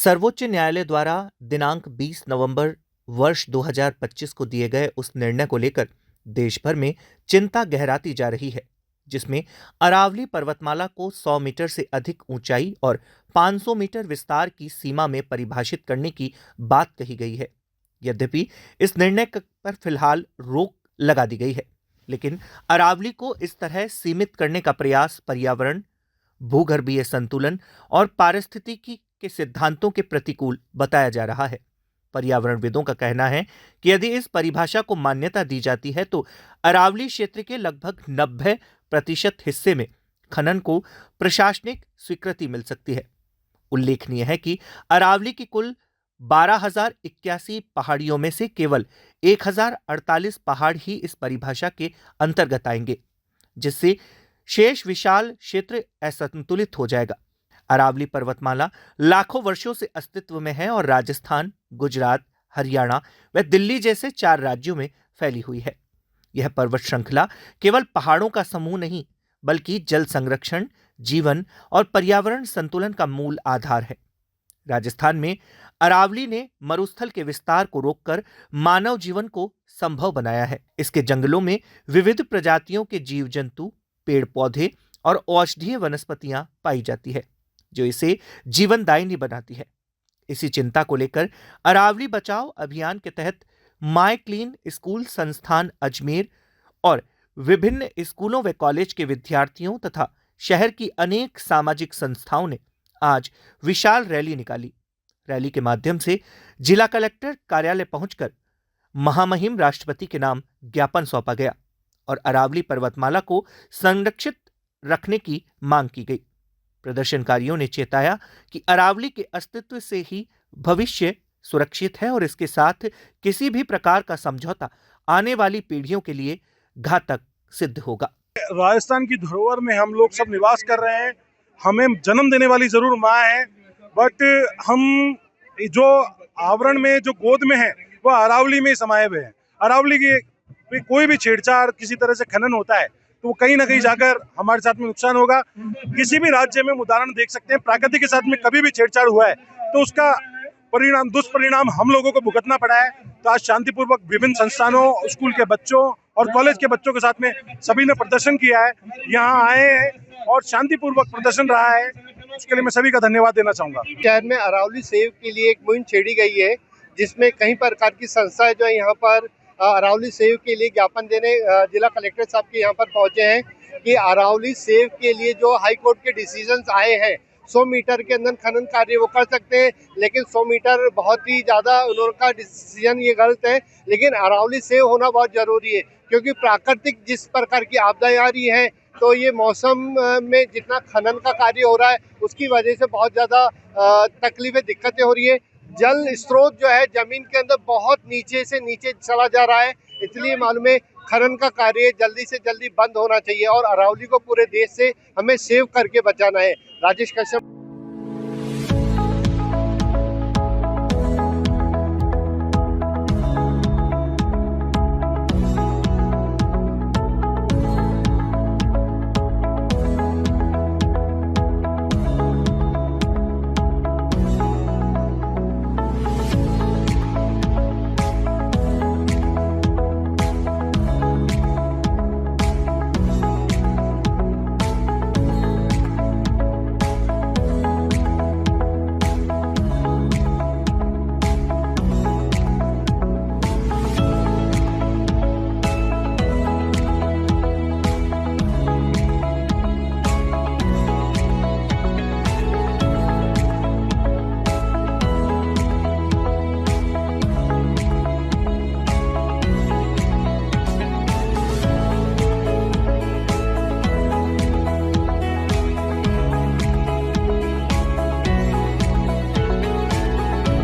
सर्वोच्च न्यायालय द्वारा दिनांक 20 नवंबर वर्ष 2025 को दिए गए उस निर्णय को लेकर देश भर में चिंता गहराती जा रही है, जिसमें अरावली पर्वतमाला को 100 मीटर से अधिक ऊंचाई और 500 मीटर विस्तार की सीमा में परिभाषित करने की बात कही गई है। यद्यपि इस निर्णय पर फिलहाल रोक लगा दी गई है, लेकिन अरावली को इस तरह सीमित करने का प्रयास पर्यावरण, भूगर्भीय संतुलन और पारिस्थितिकी के सिद्धांतों के प्रतिकूल बताया जा रहा है। पर्यावरणविदों का कहना है कि यदि इस परिभाषा को मान्यता दी जाती है तो अरावली क्षेत्र के लगभग 90% हिस्से में खनन को प्रशासनिक स्वीकृति मिल सकती है। उल्लेखनीय है कि अरावली की कुल 12,081 पहाड़ियों में से केवल 1,048 पहाड़ ही इस परिभाषा के अंतर्गत आएंगे, जिससे शेष विशाल क्षेत्र असंतुलित हो जाएगा। अरावली पर्वतमाला लाखों वर्षों से अस्तित्व में है और राजस्थान, गुजरात, हरियाणा व दिल्ली जैसे 4 राज्यों में फैली हुई है। यह पर्वत श्रृंखला केवल पहाड़ों का समूह नहीं, बल्कि जल संरक्षण, जीवन और पर्यावरण संतुलन का मूल आधार है। राजस्थान में अरावली ने मरुस्थल के विस्तार को रोककर मानव जीवन को संभव बनाया है। इसके जंगलों में विविध प्रजातियों के जीव जंतु, पेड़ पौधे और औषधीय वनस्पतियां पाई जाती है, जो इसे जीवनदायिनी बनाती है। इसी चिंता को लेकर अरावली बचाओ अभियान के तहत माय क्लीन स्कूल संस्थान अजमेर और विभिन्न स्कूलों व कॉलेज के विद्यार्थियों तथा शहर की अनेक सामाजिक संस्थाओं ने आज विशाल रैली निकाली। रैली के माध्यम से जिला कलेक्टर कार्यालय पहुंचकर महामहिम राष्ट्रपति के नाम ज्ञापन सौंपा गया और अरावली पर्वतमाला को संरक्षित रखने की मांग की गई। प्रदर्शनकारियों ने चेताया कि अरावली के अस्तित्व से ही भविष्य सुरक्षित है और इसके साथ किसी भी प्रकार का समझौता आने वाली पीढ़ियों के लिए घातक सिद्ध होगा। राजस्थान की धरोहर में हम लोग सब निवास कर रहे हैं। हमें जन्म देने वाली जरूर माँ है, बट हम जो आवरण में, जो गोद में है, वह अरावली में समाये हुए हैं। अरावली की कोई भी छेड़छाड़, किसी तरह से खनन होता है तो वो कहीं ना कहीं जाकर हमारे साथ में नुकसान होगा। किसी भी राज्य में उदाहरण देख सकते हैं, प्रकृति के साथ में कभी भी छेड़छाड़ हुआ है तो उसका परिणाम, दुष्परिणाम हम लोगों को भुगतना पड़ा है। तो आज शांतिपूर्वक विभिन्न संस्थानों, स्कूल के बच्चों और कॉलेज के बच्चों के साथ में सभी ने प्रदर्शन किया है, यहाँ आए हैं और शांतिपूर्वक प्रदर्शन रहा है। उसके लिए मैं सभी का धन्यवाद देना चाहूंगा। शहर में अरावली सेव के लिए एक मुहिम छेड़ी गई है, जिसमें कई प्रकार की संस्थाएं जो है यहाँ पर अरावली सेव के लिए ज्ञापन देने जिला कलेक्टर साहब के यहाँ पर पहुंचे हैं कि अरावली सेव के लिए जो हाई कोर्ट के डिसीजंस आए हैं, 100 मीटर के अंदर खनन कार्य वो कर सकते हैं, लेकिन 100 मीटर बहुत ही ज़्यादा उनका डिसीजन ये गलत है। लेकिन अरावली सेव होना बहुत ज़रूरी है, क्योंकि प्राकृतिक जिस प्रकार की आपदाएं आ रही हैं, तो ये मौसम में जितना खनन का कार्य हो रहा है उसकी वजह से बहुत ज़्यादा तकलीफें, दिक्कतें हो रही है। जल स्रोत जो है जमीन के अंदर बहुत नीचे से नीचे चला जा रहा है, इसलिए मालूम है खनन का कार्य जल्दी से जल्दी बंद होना चाहिए और अरावली को पूरे देश से हमें सेव करके बचाना है। राजेश कश्यप।